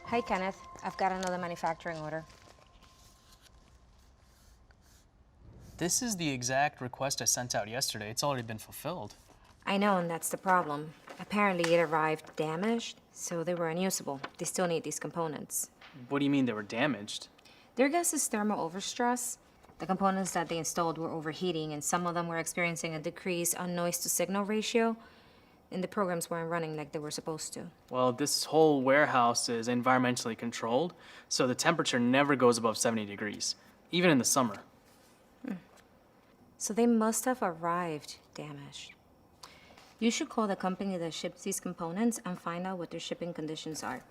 Hi, Kenneth. I've got another manufacturing order. This is the exact request I sent out yesterday. It's already been fulfilled. I know, and that's the problem. Apparently it arrived damaged, so they were unusable. They still need these components. What do you mean they were damaged? Their guess is thermal overstress. The components that they installed were overheating, and some of them were experiencing a decrease on noise-to-signal ratio, and the programs weren't running like they were supposed to. Well, this whole warehouse is environmentally controlled, so the temperature never goes above 70 degrees, even in the summer. So they must have arrived damaged. You should call the company that ships these components and find out what their shipping conditions are.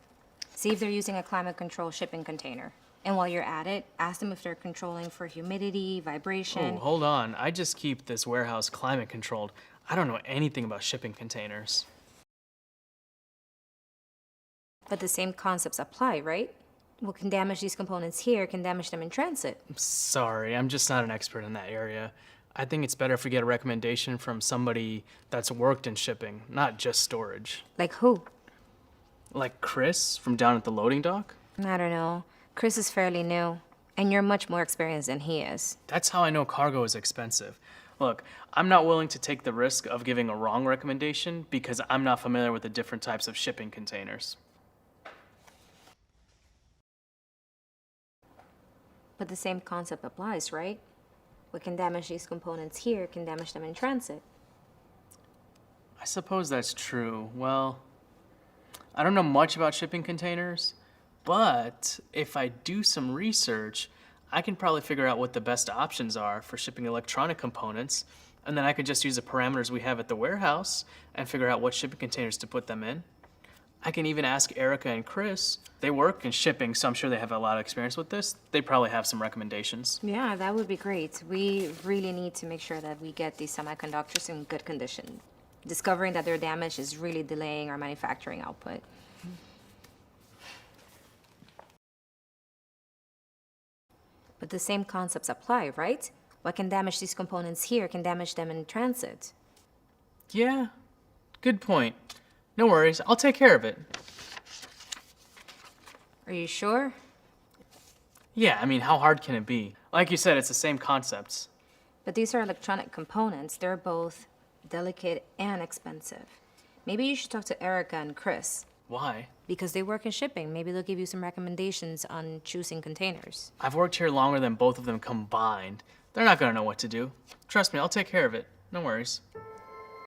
See if they're using a climate control shipping container. And while you're at it, ask them if they're controlling for humidity, vibration. Oh, hold on. I just keep this warehouse climate controlled. I don't know anything about shipping containers. But the same concepts apply, right? What can damage these components here can damage them in transit. Sorry, I'm just not an expert in that area. I think it's better if we get a recommendation from somebody that's worked in shipping, not just storage. Like who? Like Chris from down at the loading dock? I don't know. Chris is fairly new, and you're much more experienced than he is. That's how I know cargo is expensive. Look, I'm not willing to take the risk of giving a wrong recommendation because I'm not familiar with the different types of shipping containers. But the same concept applies, right? What can damage these components here can damage them in transit. I suppose that's true. Well, I don't know much about shipping containers, but if I do some research, I can probably figure out what the best options are for shipping electronic components, and then I could just use the parameters we have at the warehouse and figure out what shipping containers to put them in. I can even ask Erica and Chris. They work in shipping, so I'm sure they have a lot of experience with this. They probably have some recommendations. Yeah, that would be great. We really need to make sure that we get these semiconductors in good condition. Discovering that they're damaged is really delaying our manufacturing output. But the same concepts apply, right? What can damage these components here can damage them in transit. Yeah, good point. No worries, I'll take care of it. Are you sure? Yeah, I mean, how hard can it be? Like you said, it's the same concepts. But these are electronic components. They're both delicate and expensive. Maybe you should talk to Erica and Chris. Why? Because they work in shipping. Maybe they'll give you some recommendations on choosing containers. I've worked here longer than both of them combined. They're not gonna know what to do. Trust me, I'll take care of it. No worries.